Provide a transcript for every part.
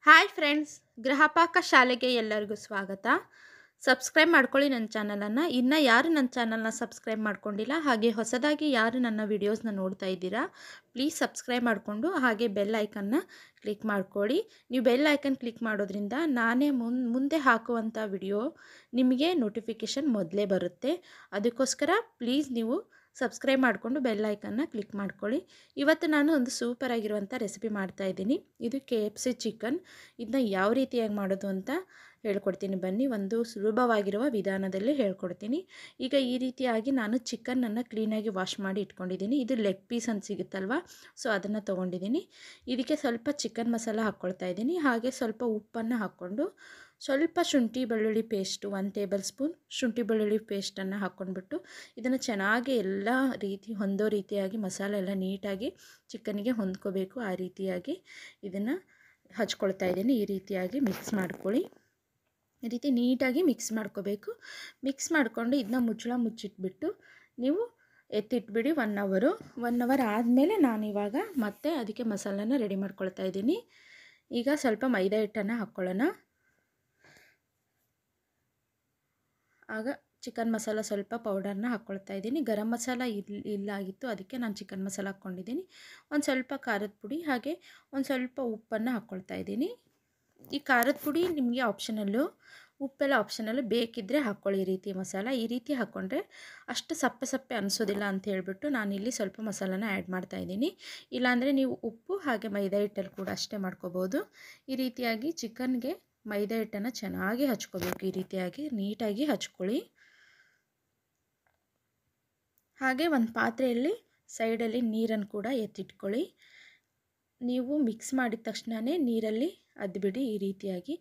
Hi friends, Gruhapaka ಶಾಲೆಗೆ ಎಲ್ಲರಿಗೂ ಸ್ವಾಗತ. ಸಬ್ಸ್ಕ್ರೈಬ್ ಮಾಡ್ಕೊಳ್ಳಿ ನನ್ನ ಚಾನಲನ್ನು. ಇನ್ನು ಯಾರು ನನ್ನ ಚಾನಲ್ನ ಸಬ್ಸ್ಕ್ರೈಬ್ ಮಾಡ್ಕೊಂಡಿಲ್ಲ, ಹಾಗೆ ಹೊಸದಾಗಿ ಯಾರು ನನ್ನ ವಿಡಿಯೋಸ್ನ ನೋಡ್ತಾ ಇದ್ದೀರಾ, ಪ್ಲೀಸ್ ಸಬ್ಸ್ಕ್ರೈಬ್ ಮಾಡಿಕೊಂಡು ಹಾಗೆ ಬೆಲ್ ಐಕನ್ನ ಕ್ಲಿಕ್ ಮಾಡ್ಕೊಳ್ಳಿ. ನೀವು ಬೆಲ್ ಐಕನ್ ಕ್ಲಿಕ್ ಮಾಡೋದ್ರಿಂದ ನಾನೇ ಮುಂದೆ ಹಾಕುವಂಥ ವಿಡಿಯೋ ನಿಮಗೆ ನೋಟಿಫಿಕೇಷನ್ ಮೊದಲೇ ಬರುತ್ತೆ. ಅದಕ್ಕೋಸ್ಕರ ಪ್ಲೀಸ್ ನೀವು ಸಬ್ಸ್ಕ್ರೈಬ್ ಮಾಡಿಕೊಂಡು ಬೆಲ್ ಐಕನ್ನ ಕ್ಲಿಕ್ ಮಾಡ್ಕೊಳ್ಳಿ. ಇವತ್ತು ನಾನು ಒಂದು ಸೂಪರಾಗಿರುವಂಥ ರೆಸಿಪಿ ಮಾಡ್ತಾಯಿದ್ದೀನಿ. ಇದು KFC ಚಿಕನ್. ಇದನ್ನ ಯಾವ ರೀತಿಯಾಗಿ ಮಾಡೋದು ಅಂತ ಹೇಳ್ಕೊಡ್ತೀನಿ ಬನ್ನಿ. ಒಂದು ಸುಲಭವಾಗಿರುವ ವಿಧಾನದಲ್ಲಿ ಹೇಳ್ಕೊಡ್ತೀನಿ. ಈಗ ಈ ರೀತಿಯಾಗಿ ನಾನು ಚಿಕನನ್ನು ಕ್ಲೀನಾಗಿ ವಾಶ್ ಮಾಡಿ ಇಟ್ಕೊಂಡಿದ್ದೀನಿ. ಇದು ಲೆಗ್ ಪೀಸ್ ಅಂತ ಸಿಗುತ್ತಲ್ವ, ಸೊ ಅದನ್ನು ತೊಗೊಂಡಿದ್ದೀನಿ. ಇದಕ್ಕೆ ಸ್ವಲ್ಪ ಚಿಕನ್ ಮಸಾಲ ಹಾಕ್ಕೊಳ್ತಾ ಇದ್ದೀನಿ. ಹಾಗೆ ಸ್ವಲ್ಪ ಉಪ್ಪನ್ನು ಹಾಕ್ಕೊಂಡು ಸ್ವಲ್ಪ ಶುಂಠಿ ಬೆಳ್ಳುಳ್ಳಿ ಪೇಸ್ಟು 1 ಟೇಬಲ್ ಸ್ಪೂನ್ ಶುಂಠಿ ಬೆಳ್ಳುಳ್ಳಿ ಪೇಸ್ಟನ್ನು ಹಾಕ್ಕೊಂಡ್ಬಿಟ್ಟು ಇದನ್ನು ಚೆನ್ನಾಗಿ ಎಲ್ಲ ರೀತಿ ಹೊಂದೋ ರೀತಿಯಾಗಿ ಮಸಾಲೆ ಎಲ್ಲ ನೀಟಾಗಿ ಚಿಕನ್ನಿಗೆ ಹೊಂದ್ಕೋಬೇಕು. ಆ ರೀತಿಯಾಗಿ ಇದನ್ನು ಹಚ್ಕೊಳ್ತಾ ಇದ್ದೀನಿ. ಈ ರೀತಿಯಾಗಿ ಮಿಕ್ಸ್ ಮಾಡ್ಕೊಳ್ಳಿ. ಈ ರೀತಿ ನೀಟಾಗಿ ಮಿಕ್ಸ್ ಮಾಡ್ಕೋಬೇಕು. ಮಿಕ್ಸ್ ಮಾಡಿಕೊಂಡು ಇದನ್ನ ಮುಚ್ಚಿಟ್ಬಿಟ್ಟು ನೀವು ಎತ್ತಿಟ್ಬಿಡಿ 1 ಅವರ್ ಆದಮೇಲೆ ನಾನಿವಾಗ ಮತ್ತೆ ಅದಕ್ಕೆ ಮಸಾಲನ ರೆಡಿ ಮಾಡ್ಕೊಳ್ತಾ ಇದ್ದೀನಿ. ಈಗ ಸ್ವಲ್ಪ ಮೈದಾ ಹಿಟ್ಟನ್ನು ಹಾಕ್ಕೊಳ್ಳೋಣ. ಆಗ ಚಿಕನ್ ಮಸಾಲ ಸ್ವಲ್ಪ ಪೌಡರ್ನ ಹಾಕ್ಕೊಳ್ತಾ ಇದ್ದೀನಿ. ಗರಂ ಮಸಾಲ ಇಲ್ಲಾಗಿತ್ತು, ಅದಕ್ಕೆ ನಾನು ಚಿಕನ್ ಮಸಾಲ ಹಾಕ್ಕೊಂಡಿದ್ದೀನಿ. ಒಂದು ಸ್ವಲ್ಪ ಖಾರದ ಪುಡಿ ಹಾಗೆ ಒಂದು ಸ್ವಲ್ಪ ಉಪ್ಪನ್ನು ಹಾಕ್ಕೊಳ್ತಾ ಇದ್ದೀನಿ. ಈ ಖಾರದ ಪುಡಿ ನಿಮಗೆ ಆಪ್ಷನಲ್ಲು, ಉಪ್ಪೆಲ್ಲ ಆಪ್ಷನಲ್ಲು, ಬೇಕಿದ್ದರೆ ಹಾಕ್ಕೊಳ್ಳಿ. ಈ ರೀತಿ ಮಸಾಲ ಈ ರೀತಿ ಹಾಕ್ಕೊಂಡ್ರೆ ಅಷ್ಟು ಸಪ್ಪೆ ಅನಿಸೋದಿಲ್ಲ ಅಂತ ಹೇಳ್ಬಿಟ್ಟು ನಾನಿಲ್ಲಿ ಸ್ವಲ್ಪ ಮಸಾಲನ ಆ್ಯಡ್ ಮಾಡ್ತಾಯಿದ್ದೀನಿ. ಇಲ್ಲಾಂದರೆ ನೀವು ಉಪ್ಪು ಹಾಗೆ ಮೈದಾ ಹಿಟ್ಟಲ್ಲಿ ಕೂಡ ಅಷ್ಟೇ ಮಾಡ್ಕೋಬೋದು. ಈ ರೀತಿಯಾಗಿ ಚಿಕನ್ಗೆ ಮೈದಾ ಹಿಟ್ಟನ್ನು ಚೆನ್ನಾಗಿ ಹಚ್ಕೋಬೇಕು. ಈ ರೀತಿಯಾಗಿ ನೀಟಾಗಿ ಹಚ್ಕೊಳ್ಳಿ. ಹಾಗೆ ಒಂದು ಪಾತ್ರೆಯಲ್ಲಿ ಸೈಡಲ್ಲಿ ನೀರನ್ನು ಕೂಡ ಎತ್ತಿಟ್ಕೊಳ್ಳಿ. ನೀವು ಮಿಕ್ಸ್ ಮಾಡಿದ ತಕ್ಷಣವೇ ನೀರಲ್ಲಿ ಅದ್ಬಿಡಿ. ಈ ರೀತಿಯಾಗಿ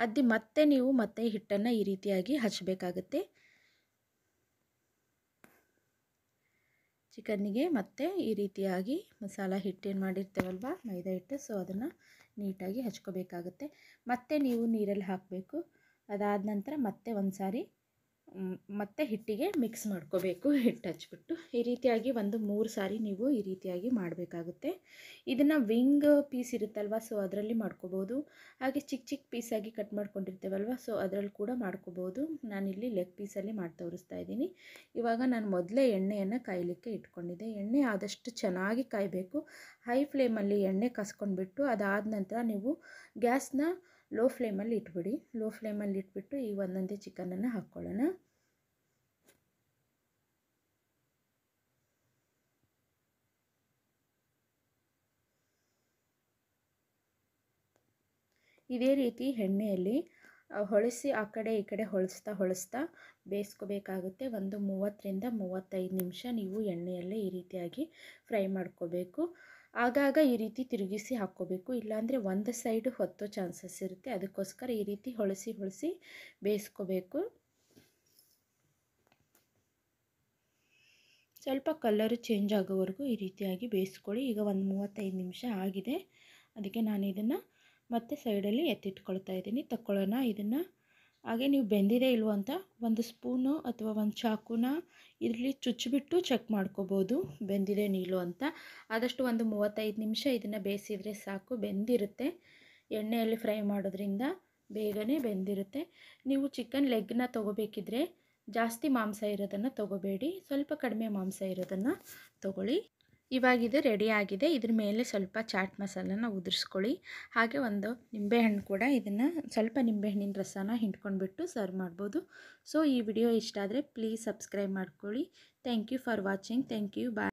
ಅದ್ದಿ ಮತ್ತೆ ಹಿಟ್ಟನ್ನು ಈ ರೀತಿಯಾಗಿ ಹಚ್ಚಬೇಕಾಗುತ್ತೆ. ಚಿಕನ್ನಿಗೆ ಮತ್ತೆ ಈ ರೀತಿಯಾಗಿ ಮಸಾಲ ಹಿಟ್ಟೇನು ಮಾಡಿರ್ತೇವಲ್ವ ಮೈದಾ ಹಿಟ್ಟು, ಸೊ ಅದನ್ನು ನೀಟಾಗಿ ಹಚ್ಕೋಬೇಕಾಗುತ್ತೆ. ಮತ್ತೆ ನೀವು ನೀರಲ್ಲಿ ಹಾಕಬೇಕು. ಅದಾದ ನಂತರ ಮತ್ತೆ ಒಂದು ಸಾರಿ ಮತ್ತೆ ಹಿಟ್ಟಿಗೆ ಮಿಕ್ಸ್ ಮಾಡ್ಕೋಬೇಕು. ಹಿಟ್ಟು ಹಚ್ಬಿಟ್ಟು ಈ ರೀತಿಯಾಗಿ 3 ಸಾರಿ ನೀವು ಈ ರೀತಿಯಾಗಿ ಮಾಡಬೇಕಾಗುತ್ತೆ. ಇದನ್ನು ವಿಂಗ್ ಪೀಸ್ ಇರುತ್ತಲ್ವ, ಸೊ ಅದರಲ್ಲಿ ಮಾಡ್ಕೋಬೋದು. ಹಾಗೆ ಚಿಕ್ಕ ಪೀಸಾಗಿ ಕಟ್ ಮಾಡ್ಕೊಂಡಿರ್ತೇವಲ್ವ, ಸೊ ಅದರಲ್ಲಿ ಕೂಡ ಮಾಡ್ಕೋಬೋದು. ನಾನಿಲ್ಲಿ ಲೆಗ್ ಪೀಸಲ್ಲಿ ಮಾಡಿ ತೋರಿಸ್ತಾ ಇದ್ದೀನಿ. ಇವಾಗ ನಾನು ಮೊದಲೇ ಎಣ್ಣೆಯನ್ನು ಕಾಯಲಿಕ್ಕೆ ಇಟ್ಕೊಂಡಿದ್ದೆ. ಎಣ್ಣೆ ಆದಷ್ಟು ಚೆನ್ನಾಗಿ ಕಾಯಬೇಕು. ಹೈ ಫ್ಲೇಮಲ್ಲಿ ಎಣ್ಣೆ ಕಾಸ್ಕೊಂಡ್ಬಿಟ್ಟು ಅದಾದ ನಂತರ ನೀವು ಗ್ಯಾಸ್ನ ಲೋ ಫ್ಲೇಮಲ್ಲಿ ಇಟ್ಬಿಡಿ. ಲೋ ಫ್ಲೇಮಲ್ಲಿ ಇಟ್ಬಿಟ್ಟು ಈ ಒಂದೊಂದೇ ಚಿಕನನ್ನು ಹಾಕ್ಕೊಳ್ಳೋಣ. ಇದೇ ರೀತಿ ಎಣ್ಣೆಯಲ್ಲಿ ಹೊಳಿಸಿ ಆ ಕಡೆ ಈ ಕಡೆ ಹೊಳಿಸ್ತಾ ಬೇಯಿಸ್ಕೋಬೇಕಾಗುತ್ತೆ. ಒಂದು 30 ರಿಂದ 35 ನಿಮಿಷ ನೀವು ಎಣ್ಣೆಯಲ್ಲೇ ಈ ರೀತಿಯಾಗಿ ಫ್ರೈ ಮಾಡ್ಕೋಬೇಕು. ಆಗಾಗ ಈ ರೀತಿ ತಿರುಗಿಸಿ ಹಾಕ್ಕೋಬೇಕು, ಇಲ್ಲಾಂದರೆ ಒಂದು ಸೈಡ್ ಹೊತ್ತೋ ಚಾನ್ಸಸ್ ಇರುತ್ತೆ. ಅದಕ್ಕೋಸ್ಕರ ಈ ರೀತಿ ಹೊಳಿಸಿ ಬೇಯಿಸ್ಕೋಬೇಕು. ಸ್ವಲ್ಪ ಕಲರು ಚೇಂಜ್ ಆಗೋವರೆಗೂ ಈ ರೀತಿಯಾಗಿ ಬೇಯಿಸ್ಕೊಳ್ಳಿ. ಈಗ ಒಂದು 35 ನಿಮಿಷ ಆಗಿದೆ. ಅದಕ್ಕೆ ನಾನು ಇದನ್ನು ಮತ್ತೆ ಸೈಡಲ್ಲಿ ಎತ್ತಿಟ್ಕೊಳ್ತಾ ಇದ್ದೀನಿ. ತಗೊಳ್ಳೋಣ ಇದನ್ನು. ಹಾಗೆ ನೀವು ಬೆಂದಿದೆ ಇಲ್ವೋ ಅಂತ ಒಂದು ಸ್ಪೂನು ಅಥವಾ ಒಂದು ಚಾಕುನ ಇದರಲ್ಲಿ ಚುಚ್ಚಿಬಿಟ್ಟು ಚೆಕ್ ಮಾಡ್ಕೋಬೋದು ಬೆಂದಿದೆ ನೀಲು ಅಂತ. ಆದಷ್ಟು ಒಂದು 35 ನಿಮಿಷ ಇದನ್ನು ಬೇಯಿಸಿದರೆ ಸಾಕು, ಬೆಂದಿರುತ್ತೆ. ಎಣ್ಣೆಯಲ್ಲಿ ಫ್ರೈ ಮಾಡೋದ್ರಿಂದ ಬೇಗನೆ ಬೆಂದಿರುತ್ತೆ. ನೀವು ಚಿಕನ್ ಲೆಗ್ನ ತೊಗೋಬೇಕಿದ್ರೆ ಜಾಸ್ತಿ ಮಾಂಸ ಇರೋದನ್ನು ತೊಗೋಬೇಡಿ, ಸ್ವಲ್ಪ ಕಡಿಮೆ ಮಾಂಸ ಇರೋದನ್ನು ತೊಗೊಳ್ಳಿ. ಇವಾಗ ಇದು ರೆಡಿ ಆಗಿದೆ. ಇದ್ರ ಮೇಲೆ ಸ್ವಲ್ಪ ಚಾಟ್ ಮಸಾಲನ ಉದುರಿಸ್ಕೊಳ್ಳಿ. ಹಾಗೆ ಒಂದು ನಿಂಬೆಹಣ್ಣು ಕೂಡ, ಇದನ್ನು ಸ್ವಲ್ಪ ನಿಂಬೆಹಣ್ಣಿನ ರಸನ ಹಿಂಡ್ಕೊಂಡ್ಬಿಟ್ಟು ಸರ್ವ್ ಮಾಡ್ಬೋದು. ಸೊ ಈ ವಿಡಿಯೋ ಇಷ್ಟ ಆದರೆ ಪ್ಲೀಸ್ ಸಬ್ಸ್ಕ್ರೈಬ್ ಮಾಡ್ಕೊಳ್ಳಿ. Thank you for watching. Thank you. Bye.